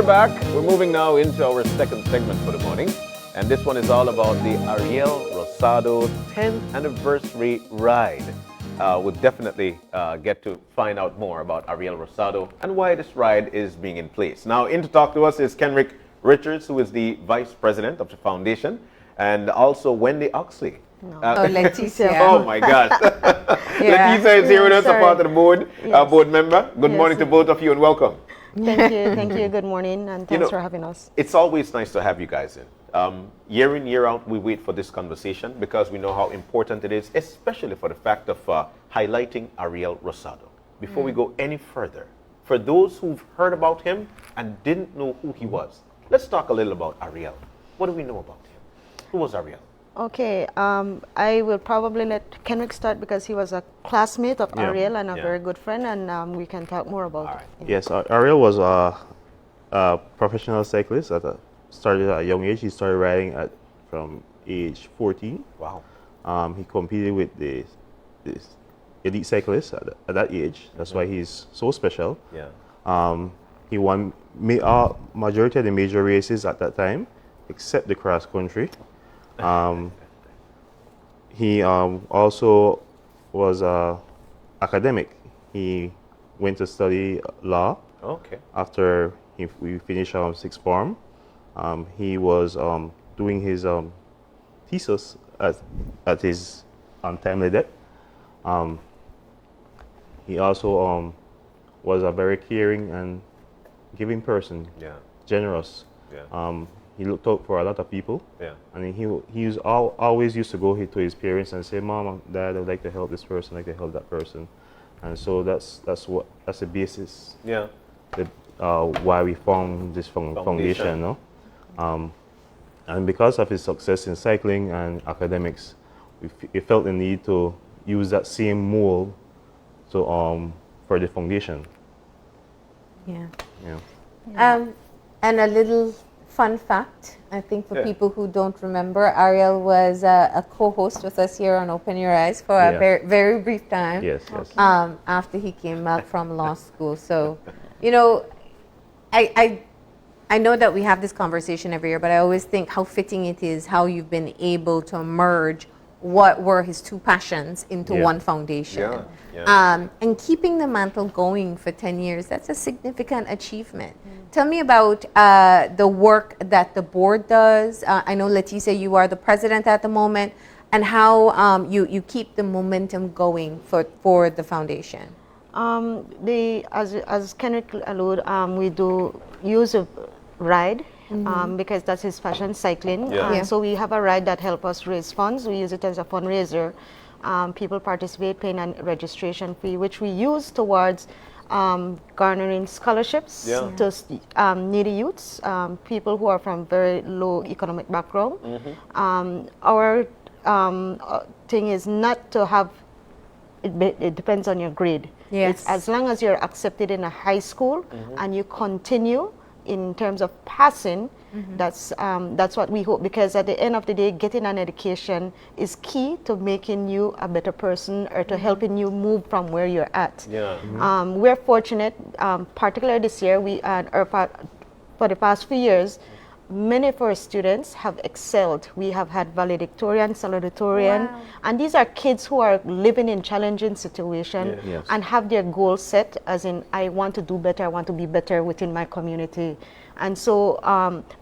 back. We're moving now into our second segment for the morning. And this one is all about the Ariel Rosado 10th anniversary ride. We'll definitely get to find out more about Ariel Rosado and why this ride is being in place. Now, in to talk to us is Kenrick Richards, who is the Vice President of the Foundation, and also Wendy Oxley. No. Leticia. Oh my gosh. Yeah. Leticia is here with us, a part of the board, Yes. board member. Good Yes. morning to both of you and welcome. Thank you. Good morning, and thanks for having us. It's always nice to have you guys in. Year in, year out, we wait for this conversation because we know how important it is, especially for the fact of highlighting Ariel Rosado. Before we go any further, for those who've heard about him and didn't know who he was, let's talk a little about Ariel. What do we know about him? Who was Ariel? Okay, I will probably let Kenrick start because he was a classmate of Ariel and a very good friend, and we can talk more about it. Yes, Ariel was a professional cyclist. Started at a young age. He started riding from age 14. Wow. He competed with the elite cyclists at that age. That's why he's so special. Yeah. He won majority of the major races at that time, except the cross country. He also was academic. He went to study law. Okay. After we finished sixth form. He was doing his thesis at his untimely death. He also was a very caring and giving person. Yeah. Generous. Yeah. He looked out for a lot of people. Yeah. And he always used to go to his parents and say, "Mom and Dad, I'd like to help this person, I'd like to help that person." And so that's the basis. Yeah. Why we formed this foundation, no? And because of his success in cycling and academics, we felt the need to use that same mold for the foundation. Yeah. Yeah. And a little fun fact, I think for people who don't remember, Ariel was a co-host with us here on Open Your Eyes for a very, very brief time. Yes, yes. After he came back from law school. So, I know that we have this conversation every year, but I always think how fitting it is how you've been able to merge what were his two passions into one foundation. Yeah. Yeah. And keeping the mantle going for 10 years, that's a significant achievement. Tell me about the work that the board does. I know, Leticia, you are the president at the moment, and how you keep the momentum going for the foundation. As Kenrick alluded, we do use a ride because that's his passion, cycling. So we have a ride that helps us raise funds. We use it as a fundraiser. People participate, paying a registration fee, which we use towards garnering scholarships to needy youths, people who are from very low economic background. Our thing is not to have, it depends on your grade. Yes. It's as long as you're accepted in a high school and you continue in terms of passing, that's what we hope, because at the end of the day, getting an education is key to making you a better person or to helping you move from where you're at. Yeah. We're fortunate, particularly this year, for the past few years, many of our students have excelled. We have had valedictorian, salutatorian, and these are kids who are living in challenging situations and have their goals set, as in, I want to do better, I want to be better within my community. And so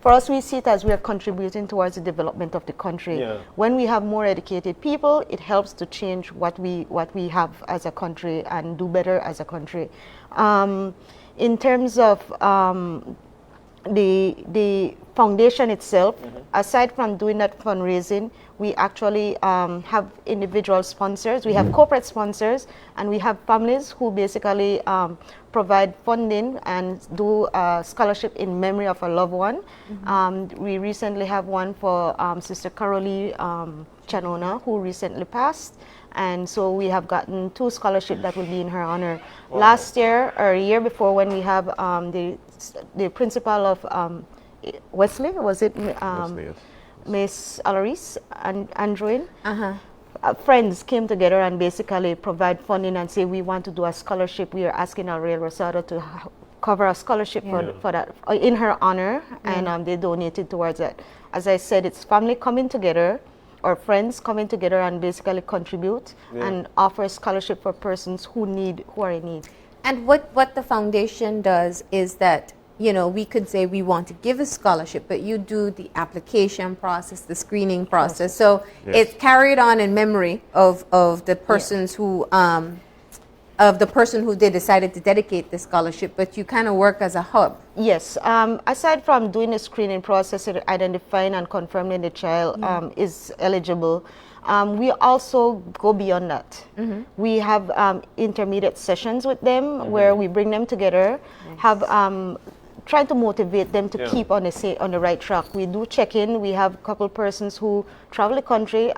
for us, we see it as we are contributing towards the development of the country. Yeah. When we have more educated people, it helps to change what we have as a country and do better as a country. In terms of the foundation itself, aside from doing that fundraising, we actually have individual sponsors. We have corporate sponsors, and we have families who basically provide funding and do a scholarship in memory of a loved one. We recently have one for Sister Carolee Chanona, who recently passed. And so we have gotten 2 scholarships that will be in her honor. Wow. Last year, or a year before, when we have the principal of Wesley, was it Wesley, yes. Miss Alaris and Androin? Friends came together and basically provide funding and say, we want to do a scholarship. We are asking Ariel Rosado to cover a scholarship for that in her honor, and they donated towards it. As I said, it's family coming together or friends coming together and basically contribute and offer scholarship for persons who are in need. And what the foundation does is that, you know, we could say we want to give a scholarship, but you do the application process, the screening process. So it's carried on in memory of the persons who of the person who they decided to dedicate the scholarship, but you kind of work as a hub. Yes. Aside from doing the screening process, identifying and confirming the child is eligible, we also go beyond that. We have intermediate sessions with them where we bring them together, have try to motivate them to keep on the right track. We do check-in. We have a couple persons who travel the country.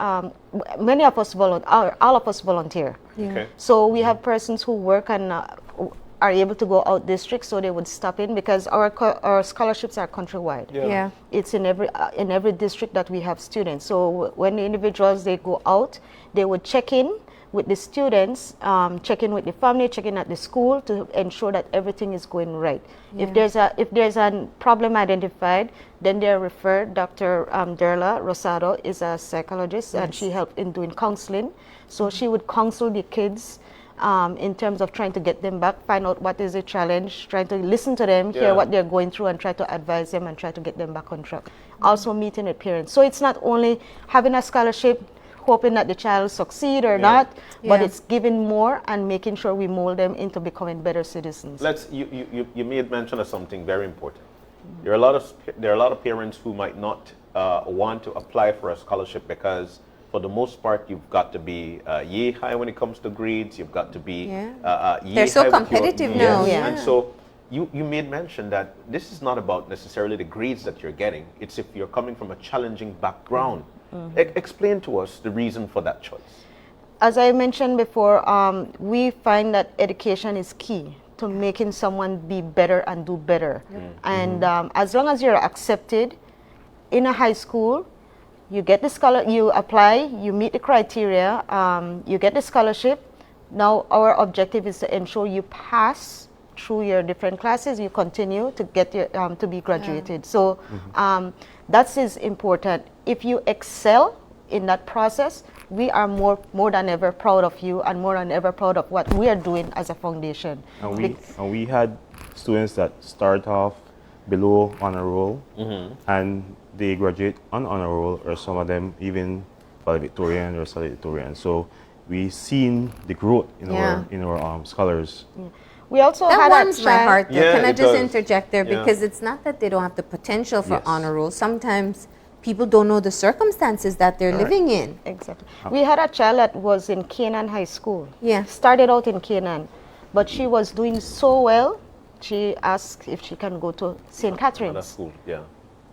Many of us all of us volunteer. Okay. So we have persons who work and are able to go out district, so they would stop in because our scholarships are countrywide. It's in every district that we have students. So when the individuals they go out, they would check in with the students, check in with the family, check in at the school to ensure that everything is going right. If there's a problem identified, then they're referred. Dr. Ariel Rosado is a psychologist, and she helped in doing counseling. So she would counsel the kids in terms of trying to get them back, find out what is the challenge, trying to listen to them, hear what they're going through, and try to advise them and try to get them back on track. Also meeting with parents. So it's not only having a scholarship, hoping that the child succeed or not, but it's giving more and making sure we mold them into becoming better citizens. You made mention of something very important. There are a lot of parents who might not want to apply for a scholarship because, for the most part, you've got to be yay high when it comes to grades. You've got to be they're so competitive now. And so you made mention that this is not about necessarily the grades that you're getting. It's if you're coming from a challenging background. Explain to us the reason for that choice. As I mentioned before, we find that education is key to making someone be better and do better. And as long as you're accepted in a high school, you get the you apply, you meet the criteria, you get the scholarship. Now our objective is to ensure you pass through your different classes, you continue to get your to be graduated. So that is important. If you excel in that process, we are more than ever proud of you and more than ever proud of what we are doing as a foundation. And we had students that start off below honor roll and they graduate on honor roll, or some of them even valedictorian or salutatorian. So we've seen the growth in our scholars. We also that had warms my heart. Can I just interject there? Yeah. Because it's not that they don't have the potential for honor roll. Sometimes people don't know the circumstances that they're living in. Exactly. We had a child that was in Canaan High School. Yeah. Started out in Canaan, but she was doing so well, she asked if she can go to St. Catherine's. School. Yeah.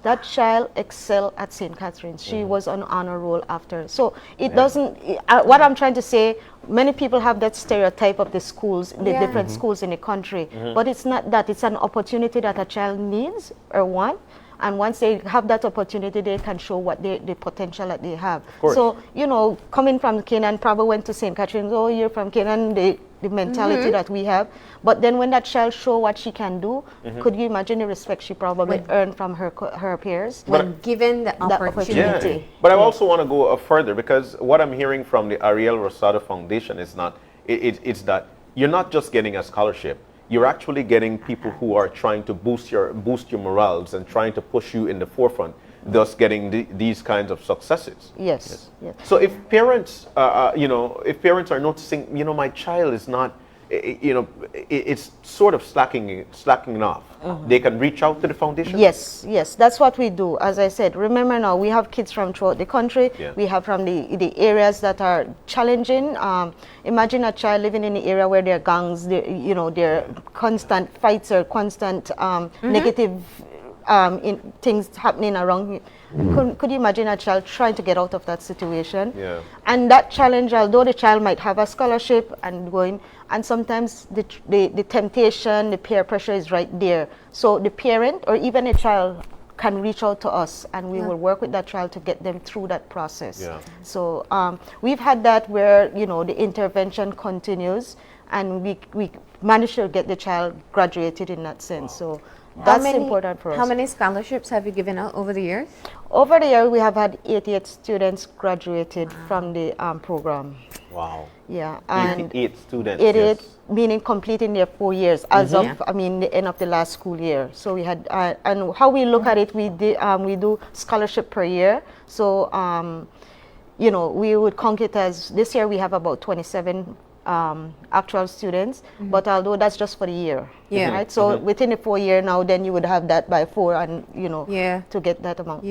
That child excelled at St. Catherine's. She was on honor roll after. So it doesn't, what I'm trying to say, many people have that stereotype of the schools, the different schools in the country. But it's not that. It's an opportunity that a child needs or want. And once they have that opportunity, they can show what the potential that they have. So, you know, coming from Canaan, probably went to St. Catherine's, oh, you're from Canaan, the mentality that we have. But then when that child show what she can do, could you imagine the respect she probably earned from her peers? When given the opportunity. Yeah. But I also want to go further, because what I'm hearing from the Ariel Rosado Foundation is it's that you're not just getting a scholarship. You're actually getting people who are trying to boost your morals and trying to push you in the forefront, thus getting these kinds of successes. Yes. So if parents, if parents are noticing, my child is not, it's sort of slacking off, they can reach out to the foundation? Yes, that's what we do. As I said, remember now, we have kids from throughout the country. We have from the areas that are challenging. Imagine a child living in the area where there are gangs, there are constant fights or constant negative things happening around. Could you imagine a child trying to get out of that situation? And that challenge, although the child might have a scholarship and going, and sometimes the temptation, the peer pressure is right there. So the parent or even a child can reach out to us, and we will work with that child to get them through that process. So we've had that where the intervention continues. and we managed to get the child graduated in that sense. So that's important for us. How many scholarships have you given out over the years? Over the year, we have had 88 students graduated from the program. Wow. Yeah, and 88 students. 88, yes. meaning completing their 4 years as of, I mean, the end of the last school year. So we had, and how we look at it, we do scholarship per year. So, you know, we would count it as, this year we have about 27 actual students, but although that's just for the year, right? So within the 4 year now, then you would have that by 4, and you know, to get that amount.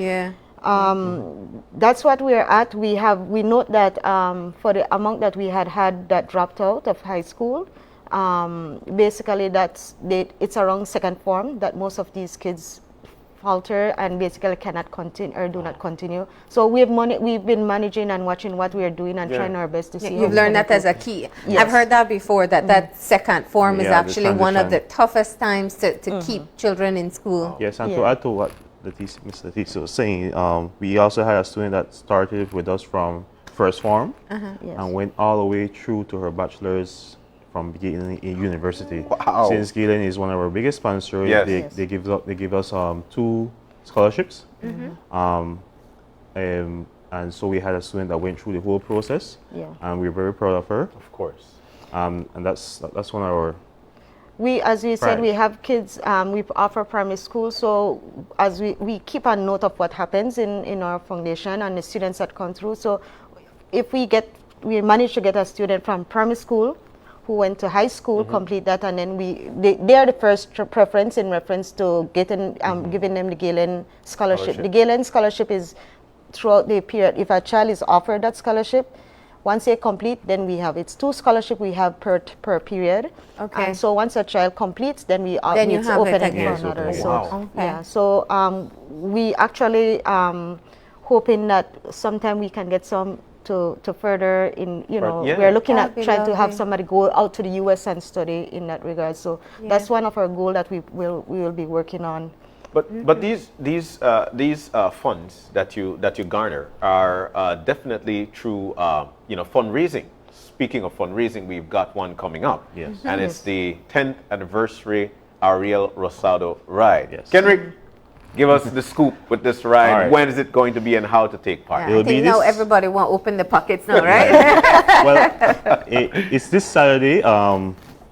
That's what we're at. We note that for the amount that we had that dropped out of high school, basically it's around second form that most of these kids falter and basically cannot continue or do not continue. So we've been managing and watching what we are doing and trying our best to see. You've learned that as a key. I've heard that before, that second form is actually one of the toughest times to keep children in school. Yes, and to add to what Ms. Leticia was saying, we also had a student that started with us from first form and went all the way through to her bachelor's from beginning in university. Wow. Since Galen is one of our biggest sponsors, they give us 2 scholarships. And so we had a student that went through the whole process, and we're very proud of her. Of course. And that's one of our. As we said, we have kids, we offer primary school, so as we keep a note of what happens in our foundation and the students that come through. So if we manage to get a student from primary school who went to high school, complete that, and then they are the first preference in reference to getting giving them the Galen scholarship. The Galen scholarship is throughout the period. If a child is offered that scholarship, once they complete, then it's 2 scholarships we have per period. Okay. And so once a child completes, then it's open again for another. So so we actually hoping that sometime we can get some to further in, you know, we're looking at trying to have somebody go out to the US and study in that regard. So that's one of our goals that we will be working on. But these funds that you garner are definitely through fundraising. Speaking of fundraising, we've got one coming up, and it's the 10th anniversary Ariel Rosado ride. Yes. Kenrick, give us the scoop with this ride. Right. When is it going to be and how to take part? I think now everybody want to open the pockets now, right? Well, it's this Saturday,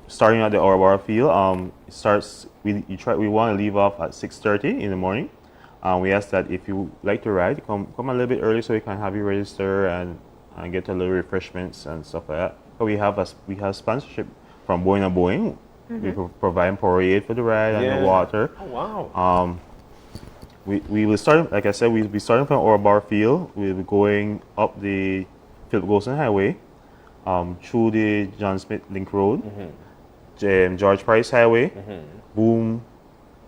starting at the Aurora Field. It starts. We want to leave off at 6:30 in the morning. We ask that if you like to ride, come a little bit early so we can have you register and get a little refreshments and stuff like that. But we have sponsorship from Boeing & Boeing. We provide Powerade for the ride and the water. Oh wow! We will start, like I said, we'll be starting from Aurora Field. We'll be going up the Philip Golson Highway, through the John Smith Link Road, George Price Highway, Boom,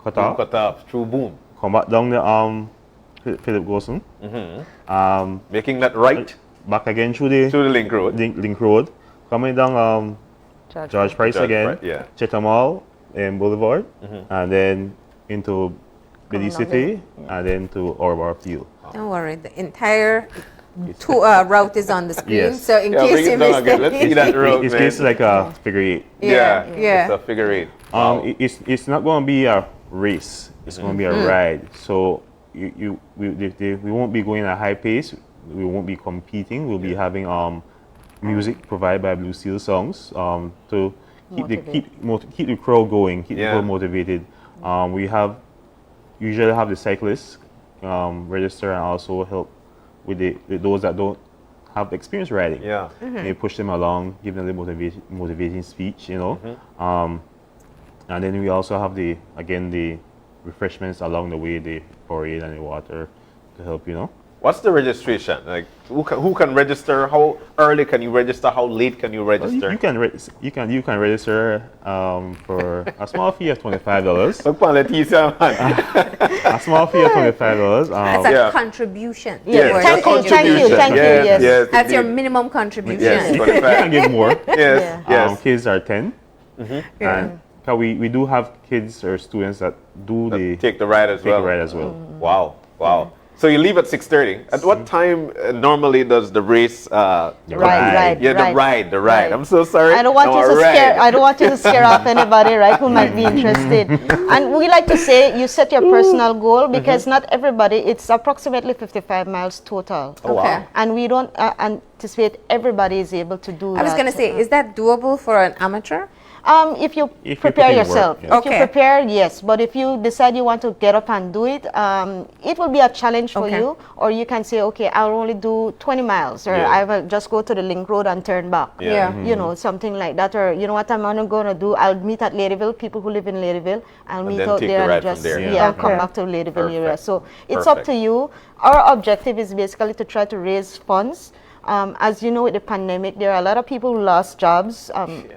cut off, through Boom. Come back down the Philip Golson. Making that right. Back again through the Link Road. Link Road. Coming down George Price again. Chatham Mall Boulevard, and then into Belize City, and then to Aurora Field. Don't worry, the entire route is on the screen. So in case you missed it, let's see that road. It's basically like a figure 8. It's a figure 8. Wow. It's not going to be a race. It's going to be a ride. So we won't be going at a high pace. We won't be competing. We'll be having music provided by Blue Seal songs to keep the crowd going, keep people motivated. We usually have the cyclists register and also help with those that don't have experience riding. They push them along, give them the motivating speech, you know. And then we also have the refreshments along the way, the Powerade and the water to help, you know. What's the registration? Like, who can register? How early can you register? How late can you register? You can register for a small fee of $25. Look, Leticia, a small fee of $25. That's a contribution. Thank you. Yes. That's your minimum contribution. Yes, you can give more. Yes. Kids are 10. And we do have kids or students that take the ride as well. Wow. So you leave at 6:30. At what time normally does the race? Ride. The ride. I'm so sorry. I don't want you to scare. I don't want you to scare off anybody, right? Who might be interested. And we like to say you set your personal goal because not everybody. It's approximately 55 miles total. Oh, wow. And we don't anticipate everybody is able to do that. I was going to say, is that doable for an amateur? If you prepare yourself. Work, yeah. If you prepare, yes. But if you decide you want to get up and do it, it will be a challenge for you. Or you can say, okay, I'll only do 20 miles. Or I will just go to the link road and turn back. Yeah. You know, something like that. Or you know what I'm going to do? I'll meet at Ladyville. People who live in Ladyville. I'll meet out there and just come back to Ladyville area. So it's up to you. Our objective is basically to try to raise funds. As you know, with the pandemic, there are a lot of people who lost jobs,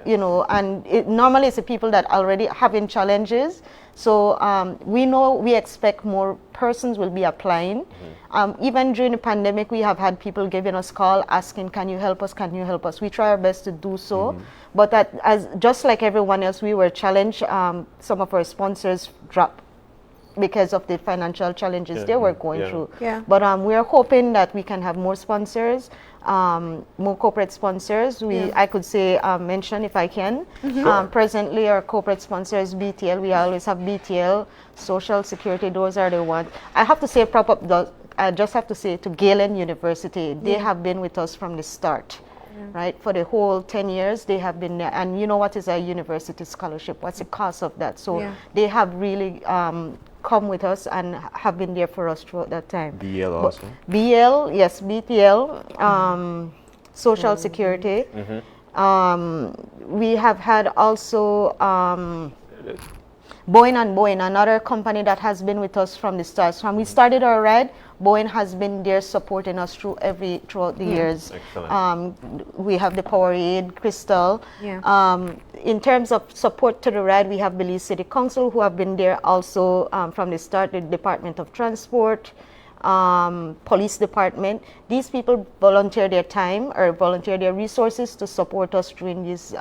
you know, and normally it's the people that already having challenges. So we expect more persons will be applying. Even during the pandemic, we have had people giving us call asking, can you help us? Can you help us? We try our best to do so. But just like everyone else, we were challenged. Some of our sponsors dropped because of the financial challenges they were going through. But we are hoping that we can have more sponsors, more corporate sponsors. I could say mention if I can. Presently our corporate sponsors BTL. We always have BTL, Social Security. Those are the ones. I have to say I just have to say to Galen University. They have been with us from the start. Right, for the whole 10 years they have been there, and you know what is a university scholarship? What's the cost of that? So they have really come with us and have been there for us throughout that time. BL also. BL, yes, BTL, Social Security. We have had also Boeing and Boeing, another company that has been with us from the start. So when we started our ride, Boeing has been there supporting us throughout the years. We have the Powerade, Crystal. In terms of support to the ride, we have Belize City Council who have been there also from the start, the Department of Transport, Police Department. These people volunteer their time or volunteer their resources to support us during this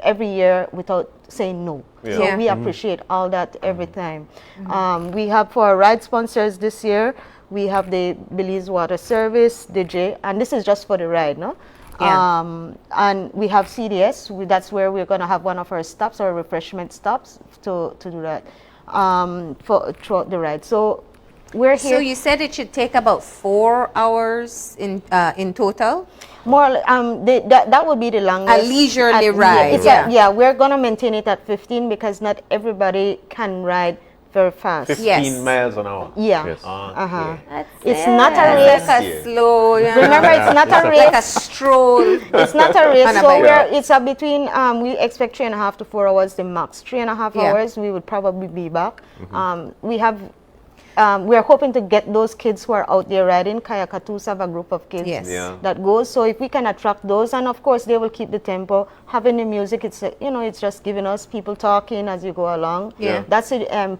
every year without saying no. So we appreciate all that every time. We have for our ride sponsors this year, we have the Belize Water Service, DJ, and this is just for the ride, no? And we have CDS. That's where we're going to have one of our stops, our refreshment stops, to do that throughout the ride. So we're here. So you said it should take about 4 hours in total? More, that would be the longest. A leisurely ride. We're going to maintain it at 15 because not everybody can ride very fast. 15 miles an hour. It's not a race. Like a slow. Remember, it's not a race. Like a stroll. It's not a race. So it's between. We expect 3.5 to 4 hours the max. 3.5 hours, we would probably be back. We are hoping to get those kids who are out there riding. Kayakatus have a group of kids that goes. So if we can attract those, and of course they will keep the tempo. Having the music, it's it's just giving us people talking as you go along. That's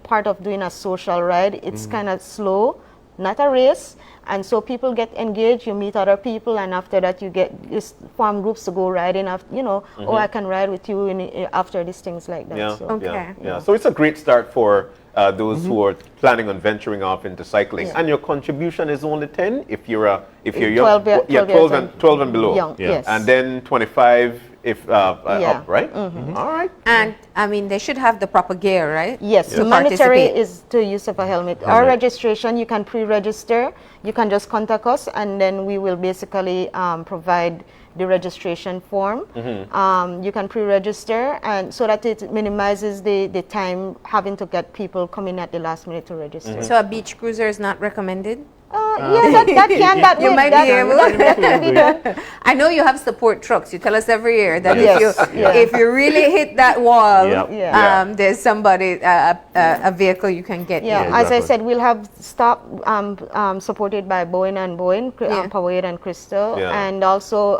part of doing a social ride. It's kind of slow, not a race. And so people get engaged, you meet other people, and after that you form groups to go riding. After, I can ride with you after these things like that. So it's a great start for those who are planning on venturing off into cycling. And your contribution is only 10 if you're young. 12 and below. Young, yes. And then 25 if up, right? All right. And I mean, they should have the proper gear, right? Yes, mandatory is the use of a helmet. Our registration, you can pre-register. You can just contact us, and then we will basically provide the registration form. You can pre-register, and so that it minimizes the time having to get people coming at the last minute to register. So a beach cruiser is not recommended? That you might be able. That can be done. I know you have support trucks. You tell us every year that if you really hit that wall, there's somebody, a vehicle you can get. As I said, we'll have stop supported by Boeing and Boeing, Powerade and Crystal, and also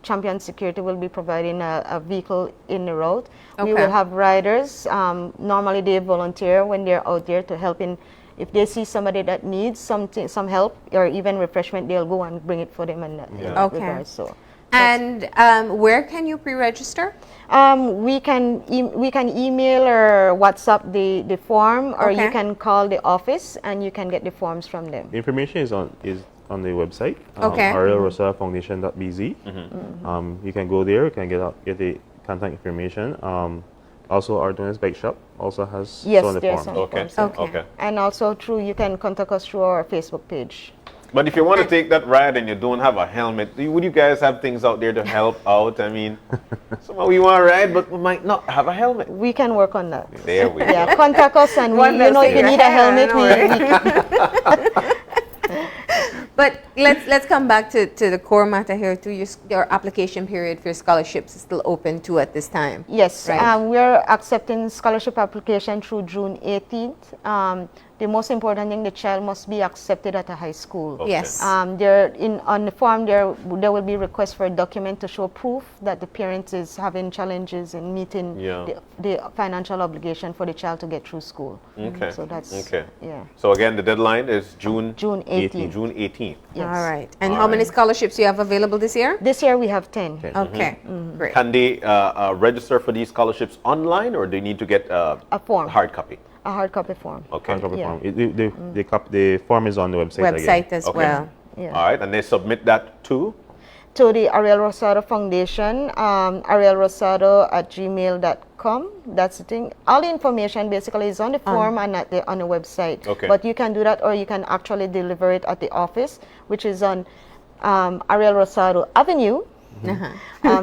Champion Security will be providing a vehicle in the route. We will have riders. Normally they volunteer when they're out there to help in. If they see somebody that needs some help or even refreshment, they'll go and bring it for them. And that regard. So And where can you pre-register? We can email or WhatsApp the form, or you can call the office and you can get the forms from them. The information is on the website. Okay. Ariel Rosado Foundation.bz. You can go there. You can get the contact information. Also, our Donors Bike Shop also has some on the form. Okay. And also you can contact us through our Facebook page. But if you want to take that ride and you don't have a helmet, would you guys have things out there to help out? I mean, some of you want to ride, but we might not have a helmet. We can work on that. There we go. Yeah, contact us and if you need a helmet, But let's come back to the core matter here. Your application period for your scholarships is still open too at this time. Yes, right? We're accepting scholarship application through June 18th. The most important thing, the child must be accepted at a high school. Okay. Yes. On the form there will be requests for a document to show proof that the parent is having challenges in meeting the financial obligation for the child to get through school. Okay. So that's yeah. So again, the deadline is June 18th. June 18th. Yes. All right. And how many scholarships do you have available this year? This year we have 10. Okay. Great. Can they register for these scholarships online, or do you need to get A form. hard copy? A hard copy form. Okay. Hard copy form. The form is on the website. Website again. as well. Yeah. All right, and they submit that to? To the Ariel Rosado Foundation, arielrosado@gmail.com. That's the thing. All the information basically is on the form and on the website. Okay. But you can do that, or you can actually deliver it at the office, which is on Ariel Rosado Avenue.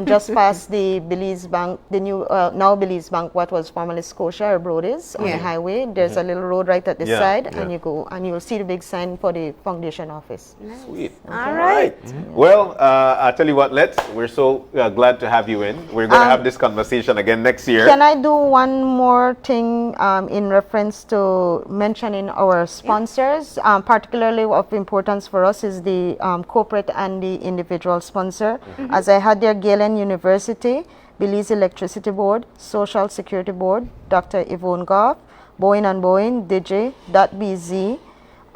Just past the Belize Bank, the new now Belize Bank, what was formerly Scotia or Brody's on the highway. There's a little road right at the side, and you go and you'll see the big sign for the foundation office. Sweet. All right. Well, I'll tell you what, we're so glad to have you in. We're going to have this conversation again next year. Can I do one more thing in reference to mentioning our sponsors? Particularly of importance for us is the corporate and the individual sponsor. As I had there, Galen University, Belize Electricity Board, Social Security Board, Dr. Yvonne Goff, Boeing and Boeing, DJ.BZ,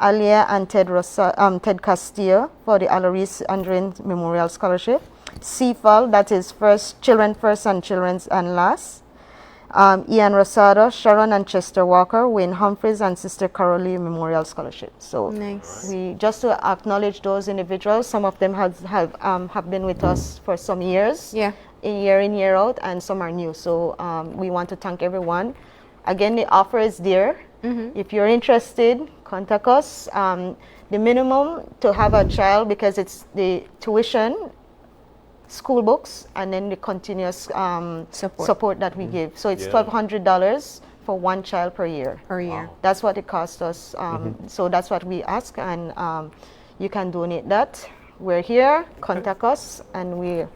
Alia and Ted Castillo for the Aloris Andrin Memorial Scholarship, CFAL, that is Children First and Children's and Last, Ian Rosado, Sharon and Chester Walker, Wayne Humphreys, and Sister Carolee Memorial Scholarship. So nice. we just to acknowledge those individuals. Some of them have been with us for some years, year in, year out, and some are new. So we want to thank everyone. Again, the offer is there. If you're interested, contact us. The minimum to have a child, because it's the tuition, school books, and then the continuous support that we give. So it's $1,200 for one child per year. Wow. That's what it costs us. So that's what we ask, and you can donate that. We're here. Contact us, and we're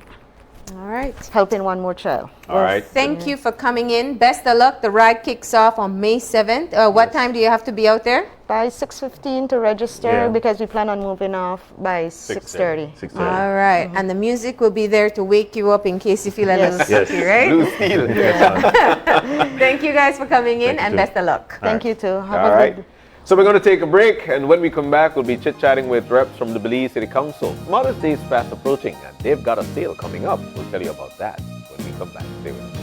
helping one more child. All right. Thank you for coming in. Best of luck. The ride kicks off on May 7th. What time do you have to be out there? By 6:15 to register, because we plan on moving off by 6:30. All right. And the music will be there to wake you up in case you feel a little sleepy, right? Blue Steel. Thank you guys for coming in, and best of luck. Thank you too. Have All a right. good. So we're going to take a break, and when we come back, we'll be chit-chatting with reps from the Belize City Council. Mother's Day is fast approaching, and they've got a sale coming up. We'll tell you about that when we come back. Stay with us.